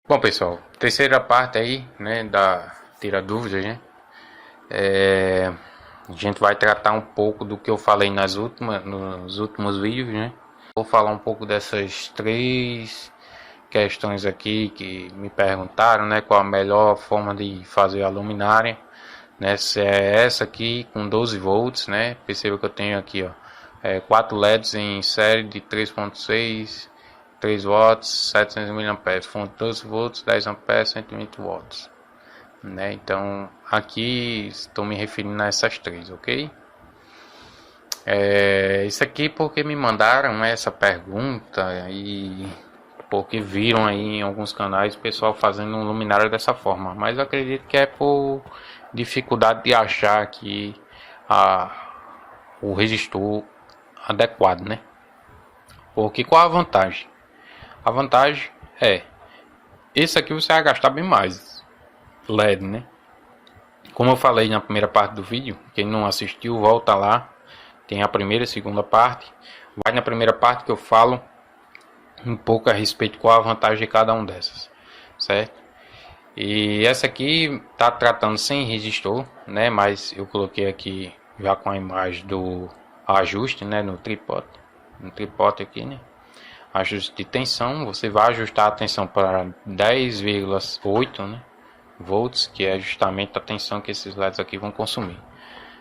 Bom, pessoal, terceira parte aí, né, da tira dúvidas, né? A gente vai tratar um pouco do que eu falei nos últimos vídeos, né? Vou falar um pouco dessas três questões aqui que me perguntaram, né? Qual a melhor forma de fazer a luminária, né? Se é essa aqui com 12 volts, né? Perceba que eu tenho aqui, ó, 4 LEDs em série de 3.6, 3 watts, 700 mAh, fonte 12 volts, 10 amperes, 120 watts, né? Então aqui estou me referindo a essas três, ok? Isso aqui porque me mandaram essa pergunta e porque viram aí em alguns canais o pessoal fazendo um luminário dessa forma, mas eu acredito que é por dificuldade de achar aqui a, o resistor adequado, né? Porque qual a vantagem? A vantagem é, esse aqui você vai gastar bem mais LED, né? Como eu falei na primeira parte do vídeo, quem não assistiu, volta lá. Tem a primeira e segunda parte. Vai na primeira parte que eu falo um pouco a respeito qual a vantagem de cada um dessas, certo? E essa aqui tá tratando sem resistor, né? Mas eu coloquei aqui já com a imagem do ajuste, né? No tripode aqui, né? Ajuste de tensão, você vai ajustar a tensão para 10,8, né, volts, que é justamente a tensão que esses LEDs aqui vão consumir,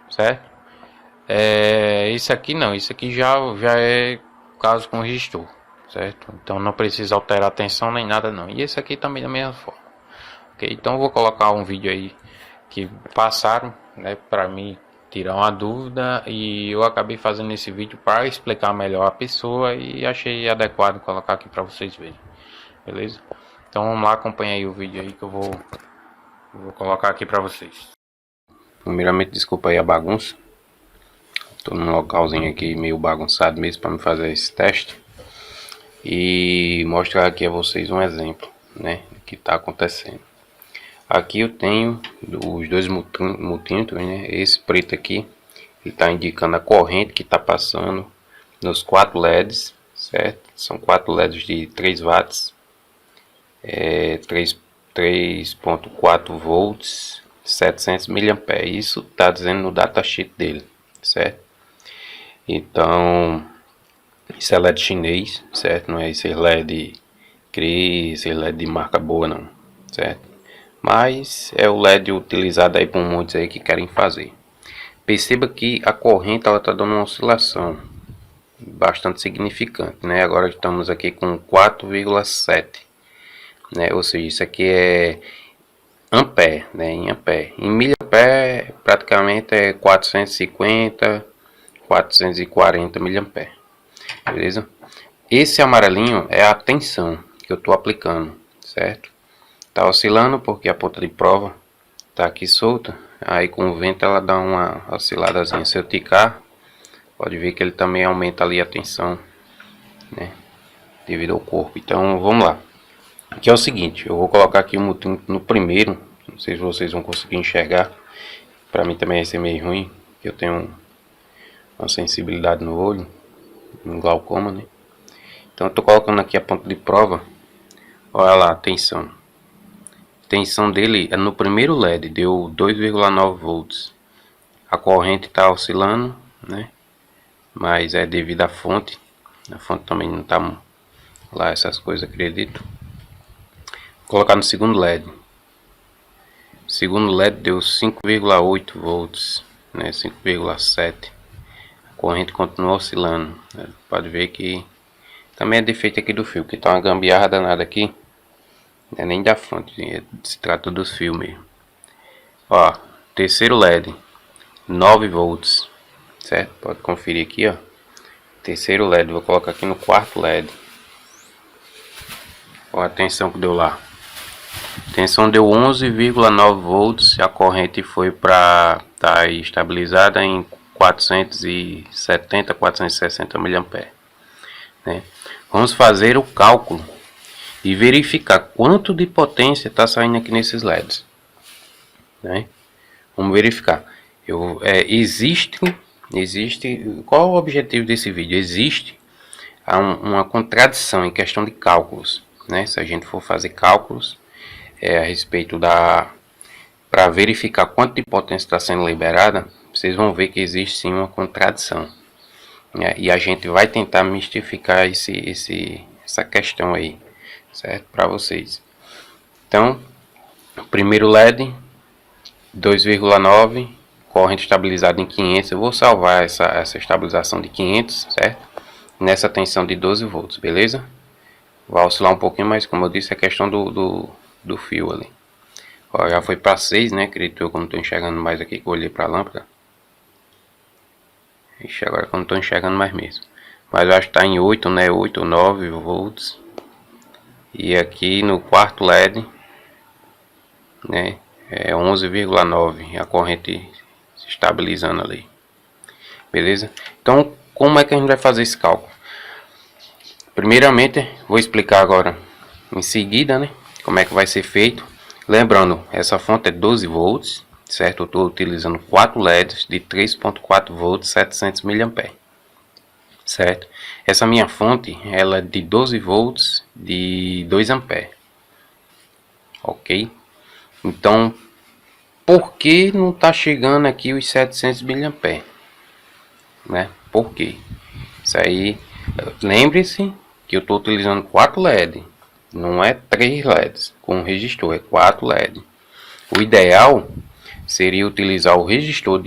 certo? Isso aqui não, isso aqui já é caso com resistor, certo? Então não precisa alterar a tensão nem nada não. E esse aqui também da mesma forma, ok? Então eu vou colocar um vídeo aí que passaram, né, para mim tirar uma dúvida, e eu acabei fazendo esse vídeo para explicar melhor a pessoa e achei adequado colocar aqui para vocês verem, beleza? Então vamos lá, acompanha aí o vídeo aí que eu vou colocar aqui para vocês. Primeiramente, desculpa aí a bagunça, tô num localzinho aqui meio bagunçado mesmo para me fazer esse teste e mostrar aqui a vocês um exemplo, né, do que está acontecendo. Aqui eu tenho os dois multímetros, né? Esse preto aqui, ele está indicando a corrente que está passando nos 4 LEDs, certo? São 4 LEDs de 3 watts, 3.4 volts, 700 mAh. Isso está dizendo no datasheet dele, certo? Então, isso é LED chinês, certo? Não é esse LED Cris, esse LED de marca boa não, certo? Mas é o LED utilizado aí por muitos aí que querem fazer. Perceba que a corrente ela está dando uma oscilação bastante significante, né? Agora estamos aqui com 4,7, né? Ou seja, isso aqui é ampere, né? Em ampere. Em miliampere praticamente é 450, 440 miliampere, beleza? Esse amarelinho é a tensão que eu estou aplicando, certo? Tá oscilando porque a ponta de prova tá aqui solta, aí com o vento ela dá uma osciladazinha. Se eu ticar, pode ver que ele também aumenta ali a tensão, né, devido ao corpo. Então vamos lá. Aqui é o seguinte, eu vou colocar aqui o multímetro no primeiro, não sei se vocês vão conseguir enxergar, para mim também vai ser meio ruim, eu tenho uma sensibilidade no olho, um glaucoma, né. Então eu tô colocando aqui a ponta de prova, olha lá a tensão. Tensão dele é no primeiro LED, deu 2,9 volts. A corrente está oscilando, né? Mas é devido à fonte. A fonte também não está lá essas coisas, acredito. Vou colocar no segundo LED. O segundo LED deu 5,8 volts, né? 5,7. A corrente continua oscilando. Pode ver que também é defeito aqui do fio, que tá uma gambiarra danada aqui. Não é nem da fonte, se trata dos fios mesmo. Ó, terceiro LED, 9 volts, certo? Pode conferir aqui, ó. Terceiro LED, vou colocar aqui no quarto LED. Ó a tensão que deu lá. A tensão deu 11,9 volts. A corrente foi para tá estabilizada em 470, 460 mAh, né? Vamos fazer o cálculo e verificar quanto de potência está saindo aqui nesses LEDs, né? Vamos verificar. Existe. Qual é o objetivo desse vídeo? Existe uma contradição em questão de cálculos. né? Se a gente for fazer cálculos a respeito para verificar quanto de potência está sendo liberada, vocês vão ver que existe sim uma contradição, né? E a gente vai tentar mistificar essa questão aí, certo? Para vocês. Então, primeiro LED 2,9, corrente estabilizada em 500. Eu vou salvar essa estabilização de 500, certo? Nessa tensão de 12 volts, beleza? Vai oscilar um pouquinho, mas como eu disse, é questão do fio ali. Ó, já foi para 6, né? Acredito eu, como estou enxergando mais aqui, que eu olhei para a lâmpada. Ixi, agora que eu não estou enxergando mais mesmo. Mas eu acho que está em 8, né? 8 ou 9 volts. E aqui no quarto LED, né? É 11,9 a corrente se estabilizando ali. Beleza? Então, como é que a gente vai fazer esse cálculo? Primeiramente, vou explicar agora em seguida, né? Como é que vai ser feito. Lembrando, essa fonte é 12 volts, certo? Eu estou utilizando 4 LEDs de 3.4 volts, 700 mA, certo? Essa minha fonte, ela é de 12 volts, de 2 A, ok? Então, por que não está chegando aqui os 700 mA, né? Por quê? Isso aí, lembre-se que eu estou utilizando 4 LED, não é 3 LEDs com resistor, é 4 LED. O ideal seria utilizar o resistor,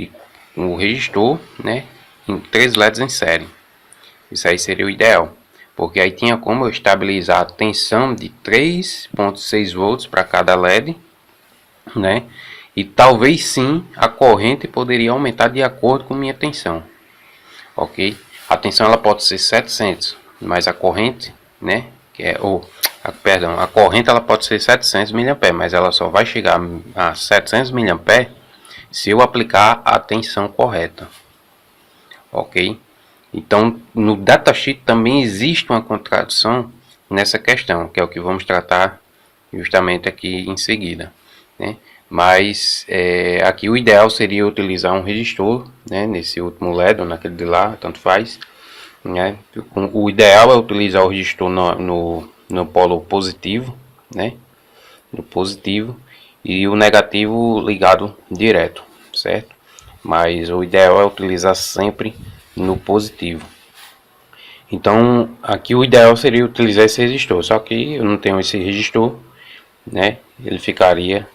né, em 3 LEDs em série. Isso aí seria o ideal, porque aí tinha como eu estabilizar a tensão de 3.6 volts para cada LED, né? E talvez sim a corrente poderia aumentar de acordo com minha tensão, ok? A tensão ela pode ser 700, mas a corrente, né, a corrente ela pode ser 700 mA, mas ela só vai chegar a 700 mA se eu aplicar a tensão correta, ok? Então, no datasheet também existe uma contradição nessa questão, que é o que vamos tratar justamente aqui em seguida, né? Mas aqui o ideal seria utilizar um resistor, né, nesse último LED ou naquele de lá, tanto faz, né? O ideal é utilizar o resistor no polo positivo, né, no positivo, e o negativo ligado direto, certo? Mas o ideal é utilizar sempre no positivo. Então aqui o ideal seria utilizar esse resistor, só que eu não tenho esse resistor, né? Ele ficaria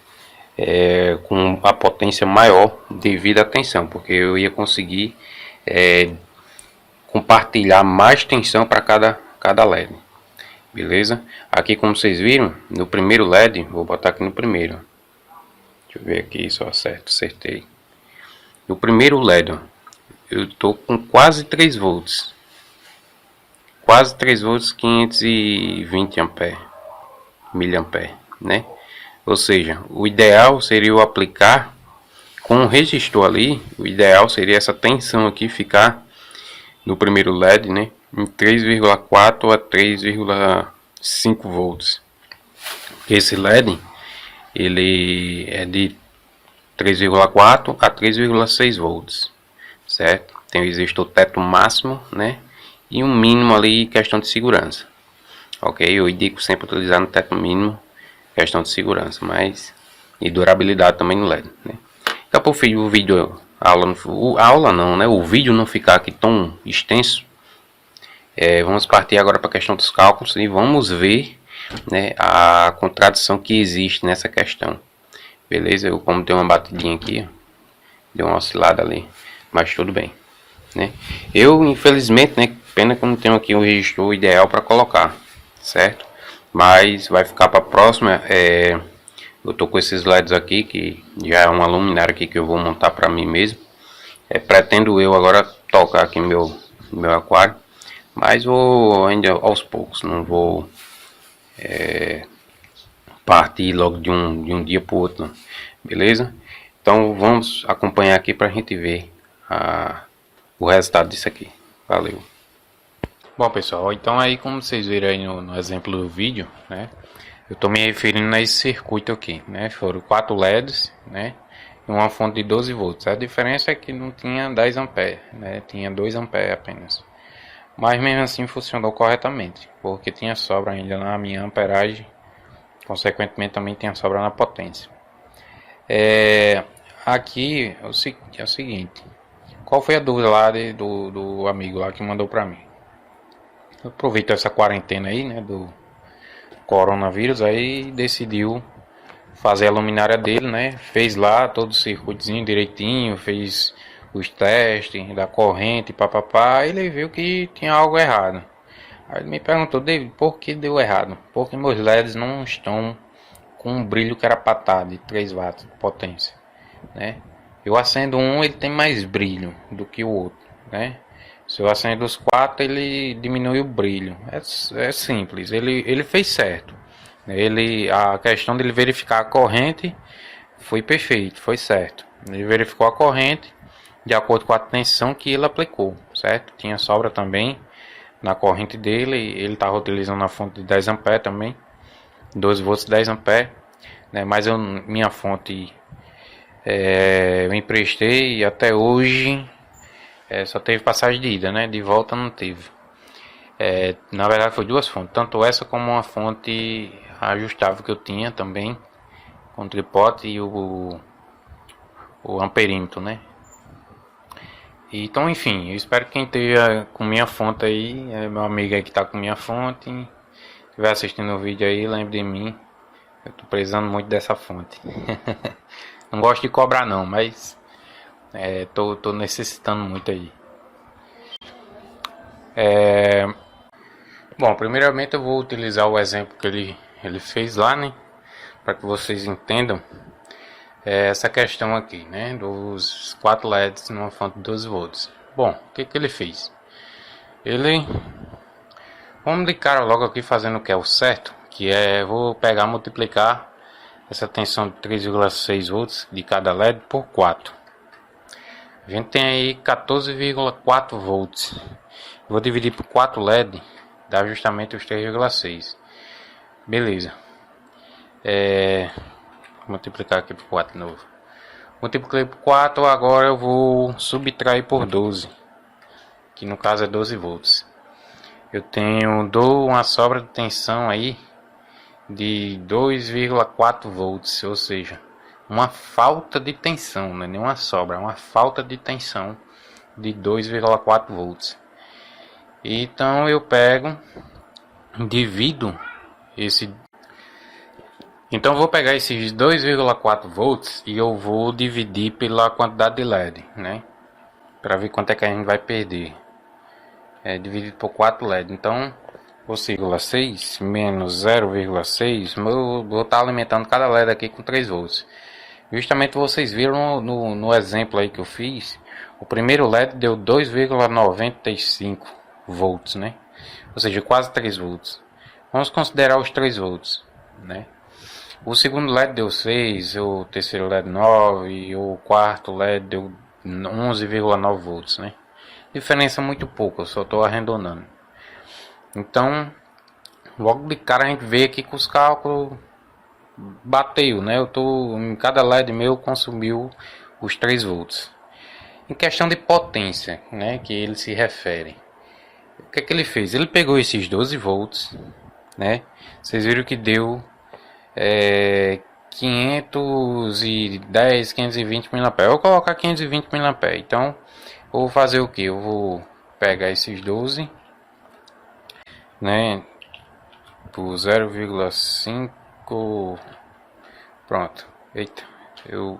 com a potência maior devido à tensão, porque eu ia conseguir compartilhar mais tensão para cada LED, beleza? Aqui, como vocês viram, no primeiro LED, vou botar aqui no primeiro, deixa eu ver aqui, só acertei. No primeiro LED, eu estou com quase 3 volts, 520 mA, né? Ou seja, o ideal seria eu aplicar com o resistor ali, o ideal seria essa tensão aqui ficar no primeiro LED, né, em 3,4 a 3,5 volts. Esse LED ele é de 3,4 a 3,6 volts, certo? Tem o resistor teto máximo, né, e um mínimo ali, questão de segurança, ok? Eu indico sempre utilizar no teto mínimo, questão de segurança, mas e durabilidade também no LED, né? Daqui a pouco o vídeo, a aula não, né? O vídeo não ficar aqui tão extenso. Vamos partir agora para a questão dos cálculos e vamos ver, né, a contradição que existe nessa questão, beleza? Eu, como dei uma batidinha aqui, deu uma oscilada ali, mas tudo bem, né? Eu, infelizmente, né, pena que eu não tenho aqui um resistor ideal para colocar, certo? Mas vai ficar para a próxima. Eu tô com esses LEDs aqui, que já é uma luminária aqui que eu vou montar para mim mesmo. Pretendo eu agora tocar aqui meu aquário, mas vou ainda aos poucos, não vou partir logo de um dia para o outro, não. Beleza? Então vamos acompanhar aqui para a gente ver o resultado disso aqui. Valeu! Bom, pessoal, então aí como vocês viram aí no exemplo do vídeo, né, eu estou me referindo a esse circuito aqui, né, foram 4 LEDs, né, e uma fonte de 12 volts. A diferença é que não tinha 10 amperes, né, tinha 2 amperes apenas. mas mesmo assim funcionou corretamente, porque tinha sobra ainda na minha amperagem, consequentemente também tinha sobra na potência. Aqui é o seguinte, qual foi a dúvida lá do amigo lá que mandou para mim? Aproveitou essa quarentena aí, né, do coronavírus, aí decidiu fazer a luminária dele, né? Fez lá todo o circuitozinho direitinho, fez os testes da corrente, papapá, e ele viu que tinha algo errado. Aí ele me perguntou, David, por que deu errado? Porque meus LEDs não estão com um brilho que era para estar de 3 watts de potência, né? Eu acendo um, ele tem mais brilho do que o outro, né? Se eu acendo os 4, ele diminui o brilho. É simples, ele fez certo. A questão dele verificar a corrente foi perfeito, foi certo. Ele verificou a corrente de acordo com a tensão que ele aplicou, certo? Tinha sobra também na corrente dele, ele estava utilizando a fonte de 10 A também, 12 volts 10 A, né? Mas minha fonte eu emprestei e até hoje só teve passagem de ida, né? De volta não teve. Na verdade foi duas fontes, tanto essa como uma fonte ajustável que eu tinha também, com tripote e o amperímetro, né? Então, enfim, eu espero que quem esteja com minha fonte aí, meu amigo aí que tá com minha fonte, estiver assistindo o vídeo aí, lembre de mim. Eu tô precisando muito dessa fonte. Não gosto de cobrar não, mas tô necessitando muito aí. Bom, primeiramente eu vou utilizar o exemplo que ele fez lá, né? Para que vocês entendam essa questão aqui, né? Dos 4 LEDs numa fonte de 12 volts. Bom, o que ele fez? Vamos de cara logo aqui fazendo o que é o certo, que vou pegar multiplicar essa tensão de 3,6 volts de cada LED por 4. A gente tem aí 14,4 volts. Vou dividir por 4 LED, dá justamente os 3,6. Beleza. Multiplicar aqui por 4 de novo. Multipliquei por 4, agora eu vou subtrair por 12, que no caso é 12 volts. Eu dou uma sobra de tensão aí de 2,4 volts, ou seja, uma falta de tensão, não é nenhuma sobra, é uma falta de tensão de 2,4 volts. Então eu pego, divido esse. Então eu vou pegar esses 2,4 volts e eu vou dividir pela quantidade de LED, né? Para ver quanto é que a gente vai perder. Dividido por 4 LED. Então, 0,6 menos 0,6, vou estar alimentando cada LED aqui com 3 volts. Justamente vocês viram no exemplo aí que eu fiz, o primeiro LED deu 2,95 volts, né? Ou seja, quase 3 volts. Vamos considerar os 3 volts, né? O segundo LED deu 6, o terceiro LED 9 e o quarto LED deu 11,9 volts, né? Diferença muito pouco, eu só estou arredondando. Então, logo de cara a gente vê aqui que os cálculos bateu, né? Em cada LED meu consumiu os 3 volts. Em questão de potência, né, que ele se refere. O que ele fez? Ele pegou esses 12 volts, né? Vocês viram que deu 510, 520 mA. Eu vou colocar 520 mA. Então, eu vou fazer o que? Eu vou pegar esses 12, né, por 0,5. Pronto. Eita, eu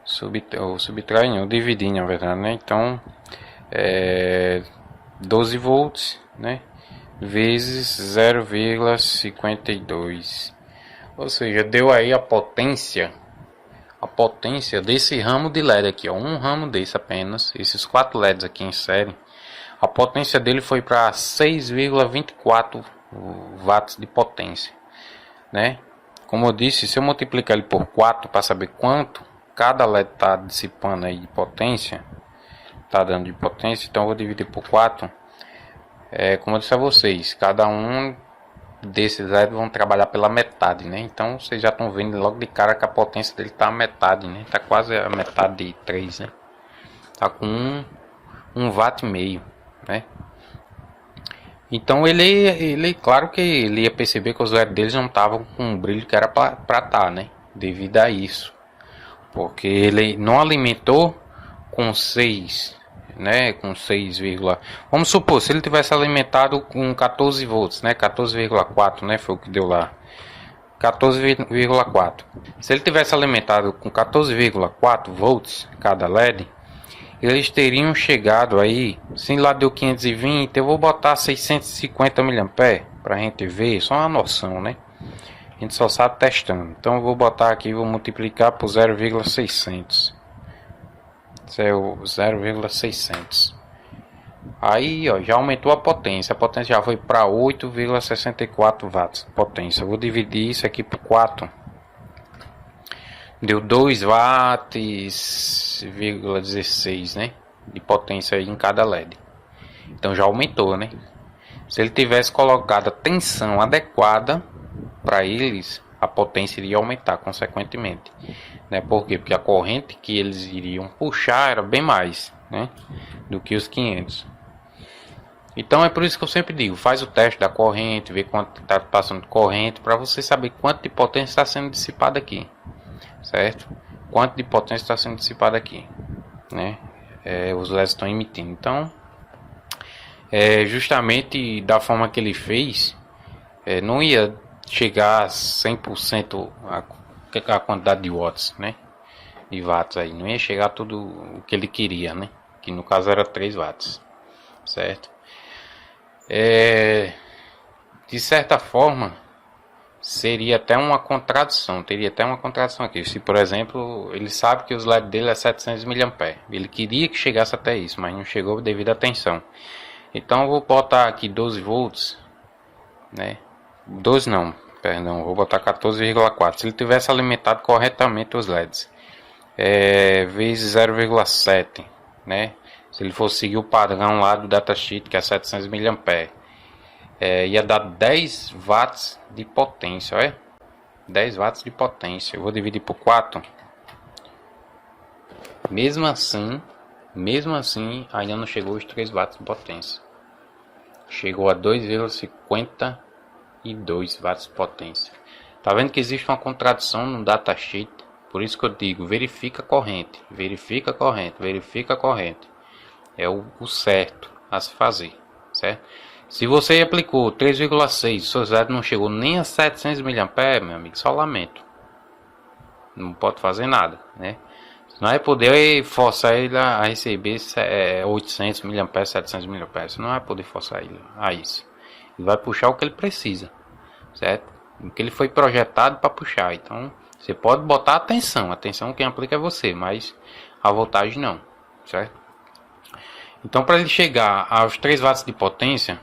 subtraí, eu dividi na verdade, né? Então, 12 volts, né, vezes 0,52. Ou seja, deu aí a potência desse ramo de LED aqui, ó, um ramo desse apenas, esses 4 LEDs aqui em série, a potência dele foi para 6,24 watts de potência, né? Como eu disse, se eu multiplicar ele por 4 para saber quanto cada LED está dissipando aí de potência, está dando de potência, então eu vou dividir por 4. Como eu disse a vocês, cada um desses LEDs vão trabalhar pela metade, né? Então vocês já estão vendo logo de cara que a potência dele está a metade, né? Está quase a metade de 3, né? Está com 1,5 watt, né? Então ele, claro que ele ia perceber que os LEDs deles não estavam com o brilho que era para estar, né? Devido a isso. Porque ele não alimentou com 6, né? Com 6, vamos supor, se ele tivesse alimentado com 14 volts, né? 14,4, né? Foi o que deu lá. 14,4. Se ele tivesse alimentado com 14,4 volts cada LED, eles teriam chegado aí, se lá deu 520, eu vou botar 650 mAh para a gente ver, só uma noção, né? A gente só sabe testando. Então eu vou botar aqui, vou multiplicar por 0,600. 0,600. Aí, ó, já aumentou a potência. A potência já foi para 8,64 watts. Potência. Eu vou dividir isso aqui por 4. Deu 2 watts,16, né? De potência aí em cada LED. Então já aumentou, né? Se ele tivesse colocado a tensão adequada para eles, a potência iria aumentar consequentemente, né? Por quê? Porque a corrente que eles iriam puxar era bem mais, né? Do que os 500. Então é por isso que eu sempre digo, faz o teste da corrente, vê quanto está passando de corrente, para você saber quanto de potência está sendo dissipada aqui, certo? Quanto de potência está sendo dissipada aqui, né? Os LEDs estão emitindo. Então, justamente da forma que ele fez, não ia chegar a 100% a quantidade de watts, né? De watts aí, não ia chegar tudo o que ele queria, né? Que no caso era 3 watts, certo? De certa forma, seria até uma contradição, teria até uma contradição aqui. Se, por exemplo, ele sabe que os LEDs dele é 700 mAh, ele queria que chegasse até isso, mas não chegou devido à tensão. Então eu vou botar aqui 12 volts, né? 12 não, perdão, vou botar 14,4. Se ele tivesse alimentado corretamente os LEDs, vezes 0,7, né? Se ele fosse seguir o padrão lá do datasheet, que é 700 mAh, ia dar 10 watts de potência, olha. 10 watts de potência. Eu vou dividir por 4. Mesmo assim, ainda não chegou aos 3 watts de potência. Chegou a 2,52 watts de potência. Tá vendo que existe uma contradição no datasheet? Por isso que eu digo, verifica a corrente. Verifica a corrente, verifica a corrente. É o certo a se fazer, certo? Se você aplicou 3,6, seu LED não chegou nem a 700 mAh, meu amigo, só lamento. Não pode fazer nada, né? Não vai poder forçar ele a receber 800 mAh, 700 mAh. Você não vai poder forçar ele a isso. Ele vai puxar o que ele precisa, certo? O que ele foi projetado para puxar. Então, você pode botar a tensão. A tensão quem aplica é você, mas a voltagem não, certo? Então, para ele chegar aos 3 watts de potência,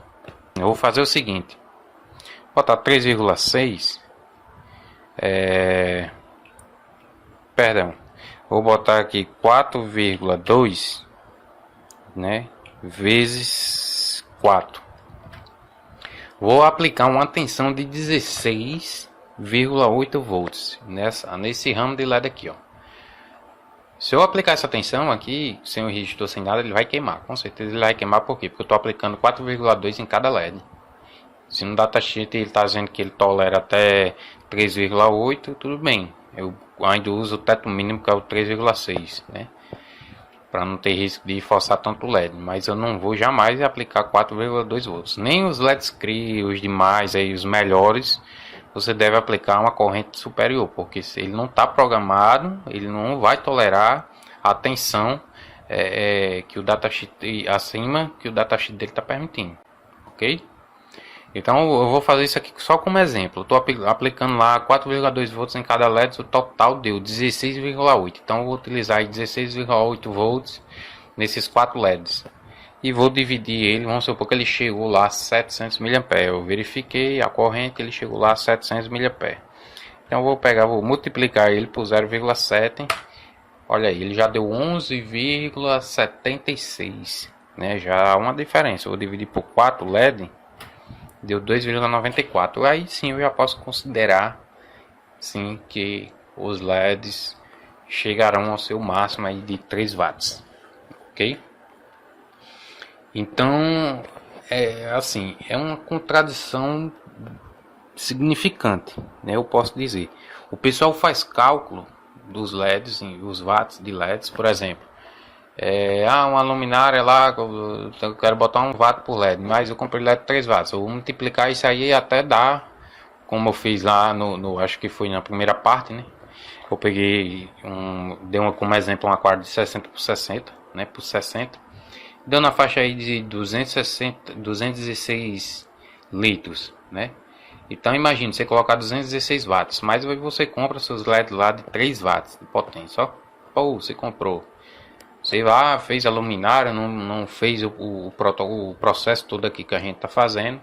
eu vou fazer o seguinte. Vou botar 3,6. Perdão. Vou botar aqui 4,2, né? Vezes 4. Vou aplicar uma tensão de 16,8 volts nesse ramo de LED aqui, ó. Se eu aplicar essa tensão aqui, sem o resistor, sem nada, ele vai queimar. Com certeza ele vai queimar, por quê? Porque eu estou aplicando 4,2 em cada LED. Se no datasheet ele está dizendo que ele tolera até 3,8, tudo bem. Eu ainda uso o teto mínimo, que é o 3,6, né? Para não ter risco de forçar tanto o LED. Mas eu não vou jamais aplicar 4,2 volts. Nem os LEDs CRI, os demais, aí, os melhores, você deve aplicar uma corrente superior, porque se ele não está programado, ele não vai tolerar a tensão que o datasheet acima que o datasheet dele está permitindo, ok? Então eu vou fazer isso aqui só como exemplo. Estou aplicando lá 4,2 volts em cada LED, o total deu 16,8. Então eu vou utilizar 16,8 volts nesses 4 LEDs. E vou dividir ele, vamos supor que ele chegou lá a 700 mAh. Eu verifiquei a corrente, ele chegou lá a 700 mAh. Então eu vou pegar, vou multiplicar ele por 0,7. Olha aí, ele já deu 11,76, né? Já há uma diferença. Eu vou dividir por 4 LED, deu 2,94. Aí sim eu já posso considerar sim que os LEDs chegarão ao seu máximo aí de 3 watts, ok? Então é assim, é uma contradição significante, né? Eu posso dizer. O pessoal faz cálculo dos LEDs, os watts de LEDs, por exemplo. Uma luminária lá, eu quero botar 1 watt por LED, mas eu comprei LED 3 watts. Eu vou multiplicar isso aí até dar, como eu fiz lá acho que foi na primeira parte, né? Eu peguei como exemplo um aquário de 60 por 60, né? Por 60. Deu na faixa aí de 216 litros, né? Então imagine, você colocar 216 watts, mas aí você compra seus LEDs lá de 3 watts de potência, ó. Pô, você comprou. Você vai, fez a luminária, não fez o processo todo aqui que a gente está fazendo.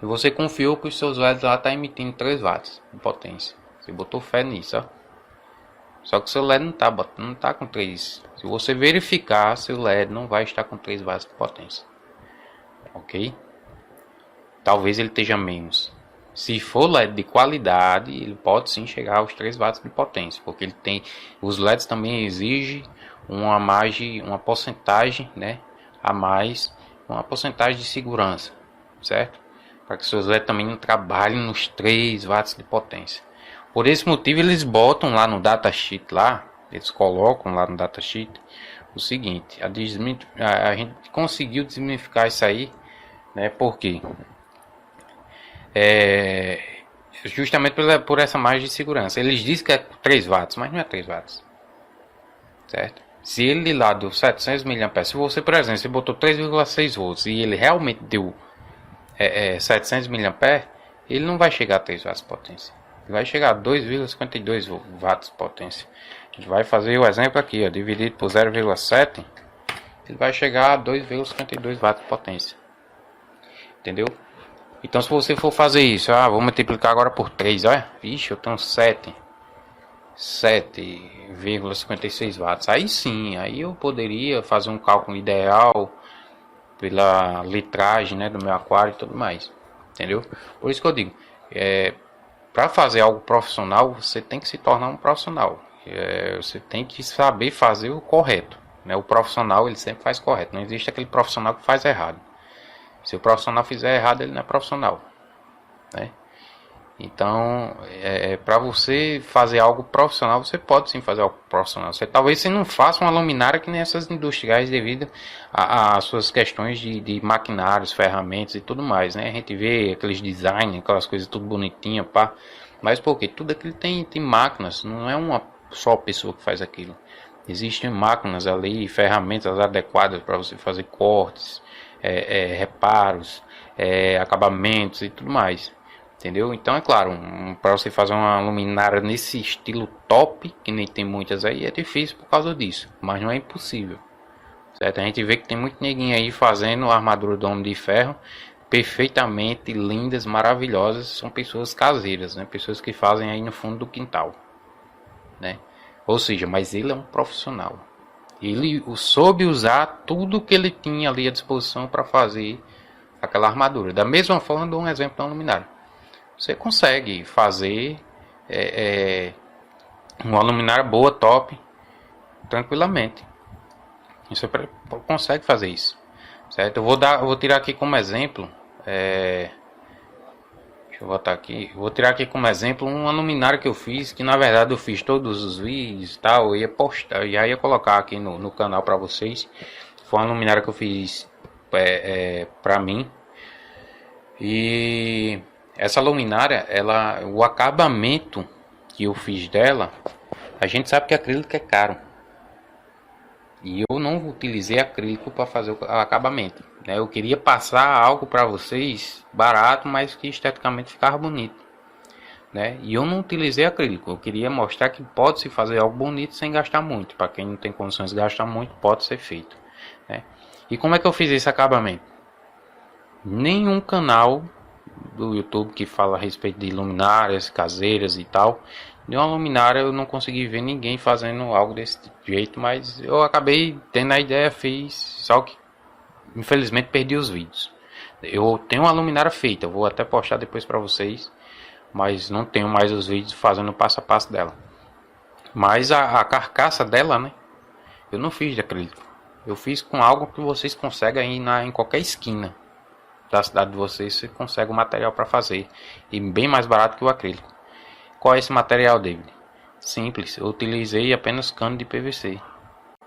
E você confiou que os seus LEDs lá estão emitindo 3 watts de potência. Você botou fé nisso, ó. Só que o seu LED não tá com 3. Se você verificar, seu LED não vai estar com 3 watts de potência. Ok? Talvez ele esteja menos. Se for LED de qualidade, ele pode sim chegar aos 3 watts de potência. Porque ele tem. Os LEDs também exigem uma porcentagem, né? A mais. Uma porcentagem de segurança. Certo? Para que seus LEDs também não trabalhem nos 3 watts de potência. Por esse motivo eles botam lá no datasheet lá, eles colocam lá no datasheet o seguinte, a gente conseguiu desmitificar isso aí, né? Porque justamente por essa margem de segurança. Eles dizem que é 3 watts, mas não é 3 watts, certo? Se ele lá deu 700 mAh, se você, por exemplo, você botou 3,6 volts e ele realmente deu 700 mAh, ele não vai chegar a 3 watts de potência. Vai chegar a 2,52 watts de potência. A gente vai fazer o exemplo aqui, ó, dividido por 0,7, ele vai chegar a 2,52 watts de potência. Entendeu? Então se você for fazer isso, vou multiplicar agora por 3, olha. Vixe, eu tenho 7,56 watts. Aí sim, aí eu poderia fazer um cálculo ideal pela litragem, né, do meu aquário e tudo mais. Entendeu? Por isso que eu digo, para fazer algo profissional, você tem que se tornar um profissional. Você tem que saber fazer o correto, né? O profissional, ele sempre faz correto. Não existe aquele profissional que faz errado. Se o profissional fizer errado, ele não é profissional, né? Então, para você fazer algo profissional, você pode sim fazer algo profissional. Talvez você não faça uma luminária que nem essas industriais devido às suas questões de maquinários, ferramentas e tudo mais, né? A gente vê aqueles design, aquelas coisas tudo bonitinha, pá. Mas por quê? Tudo aquilo tem máquinas, não é uma só pessoa que faz aquilo. Existem máquinas ali, ferramentas adequadas para você fazer cortes, reparos, acabamentos e tudo mais. Entendeu? Então é claro, para você fazer uma luminária nesse estilo top, que nem tem muitas aí, é difícil por causa disso, mas não é impossível, certo? A gente vê que tem muito neguinho aí fazendo a armadura do Homem de Ferro perfeitamente lindas, maravilhosas, são pessoas caseiras, né? Pessoas que fazem aí no fundo do quintal, né? Ou seja, mas ele é um profissional, ele soube usar tudo que ele tinha ali à disposição para fazer aquela armadura. Da mesma forma, dou um exemplo da luminária. Você consegue fazer uma luminária boa, top, tranquilamente. Você consegue fazer isso, certo? Eu vou tirar aqui como exemplo. Deixa eu botar aqui. Vou tirar aqui como exemplo uma luminária que eu fiz, que na verdade eu fiz todos os vídeos e tal. Eu ia postar, já ia colocar aqui no canal para vocês. Foi uma luminária que eu fiz para mim. E essa luminária, o acabamento que eu fiz dela, a gente sabe que acrílico é caro. E eu não utilizei acrílico para fazer o acabamento, né? Eu queria passar algo para vocês barato, mas que esteticamente ficava bonito, né? E eu não utilizei acrílico. Eu queria mostrar que pode se fazer algo bonito sem gastar muito. Para quem não tem condições de gastar muito, pode ser feito, né? E como é que eu fiz esse acabamento? Nenhum canal do YouTube que fala a respeito de luminárias caseiras e tal, de uma luminária eu não consegui ver ninguém fazendo algo desse jeito, mas eu acabei tendo a ideia, fiz, só que infelizmente perdi os vídeos. Eu tenho uma luminária feita, eu vou até postar depois para vocês, mas não tenho mais os vídeos fazendo o passo a passo dela. Mas a carcaça dela, né, eu não fiz de acrílico, eu fiz com algo que vocês conseguem aí em qualquer esquina, da cidade de vocês, você consegue o material para fazer, e bem mais barato que o acrílico. Qual é esse material, David? Simples, eu utilizei apenas cano de PVC.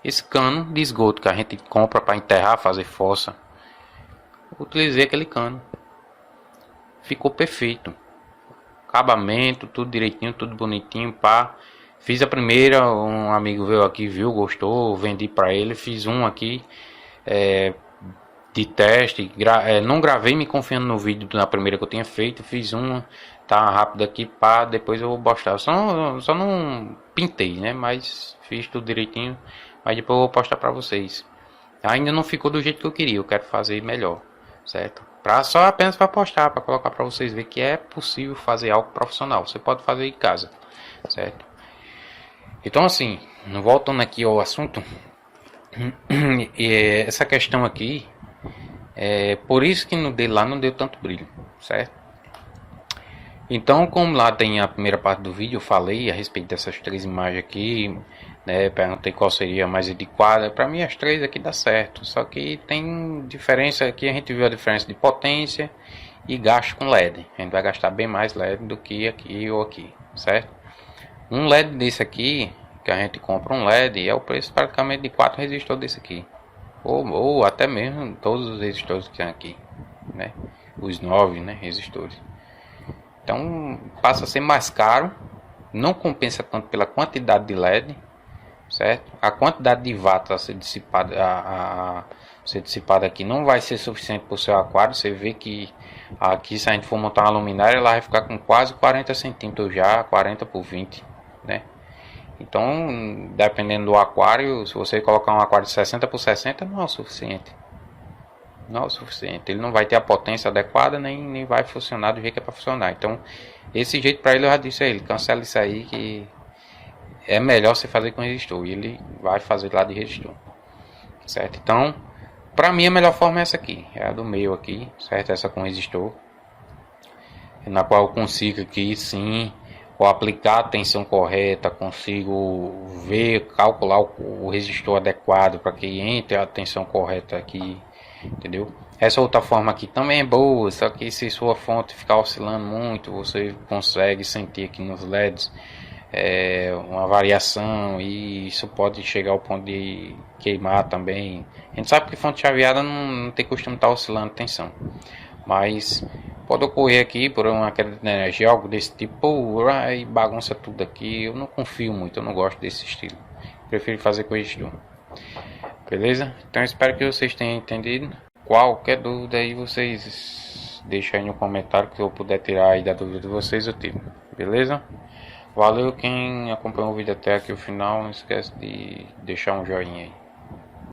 Esse cano de esgoto que a gente compra para enterrar, fazer fossa, eu utilizei aquele cano. Ficou perfeito. Acabamento, tudo direitinho, tudo bonitinho, pá. Fiz a primeira, um amigo veio aqui, viu, gostou, vendi para ele, fiz um aqui de teste, não gravei me confiando no vídeo na primeira que eu tinha feito, fiz uma, tá rápido aqui, pá, depois eu vou postar, só não pintei, né, mas fiz tudo direitinho, mas depois eu vou postar para vocês. Ainda não ficou do jeito que eu queria, eu quero fazer melhor, certo? Só apenas para postar, para colocar para vocês ver que é possível fazer algo profissional, você pode fazer em casa, certo? Então assim, voltando aqui ao assunto, essa questão aqui, por isso que no dele lá não deu tanto brilho, certo? Então, como lá tem a primeira parte do vídeo, eu falei a respeito dessas três imagens aqui, né? Perguntei qual seria a mais adequada. Para mim, as três aqui dá certo, só que tem diferença aqui. A gente viu a diferença de potência e gasto com LED. A gente vai gastar bem mais LED do que aqui ou aqui, certo? Um LED desse aqui, que a gente compra um LED, é o preço praticamente de 4 resistores desse aqui, ou até mesmo todos os resistores que tem aqui, né? Os 9, né, resistores. Então passa a ser mais caro, não compensa tanto pela quantidade de LED, certo? A quantidade de watts a ser dissipada aqui não vai ser suficiente para o seu aquário. Você vê que aqui, se a gente for montar uma luminária, ela vai ficar com quase 40 centímetros já, 40 por 20, né? Então, dependendo do aquário, se você colocar um aquário de 60 por 60, não é o suficiente. Não é o suficiente. Ele não vai ter a potência adequada, nem vai funcionar do jeito que é para funcionar. Então, esse jeito para ele, eu já disse a ele, cancela isso aí, que é melhor você fazer com resistor. E ele vai fazer lá de resistor, certo? Então, para mim a melhor forma é essa aqui, é a do meio aqui, certo? Essa com resistor, na qual eu consigo aqui sim, ao aplicar a tensão correta, consigo ver, calcular o resistor adequado para que entre a tensão correta aqui, entendeu? Essa outra forma aqui também é boa, só que se sua fonte ficar oscilando muito, você consegue sentir aqui nos LEDs uma variação, e isso pode chegar ao ponto de queimar também. A gente sabe que fonte chaveada não tem costume de estar oscilando tensão, mas pode ocorrer aqui por uma queda de energia, algo desse tipo, e bagunça tudo aqui. Eu não confio muito, eu não gosto desse estilo, prefiro fazer com resistor. Beleza? Então espero que vocês tenham entendido. Qualquer dúvida aí vocês deixem aí no comentário, que eu puder tirar aí da dúvida de vocês, eu tiro. Beleza? Valeu quem acompanhou o vídeo até aqui o final, não esquece de deixar um joinha aí.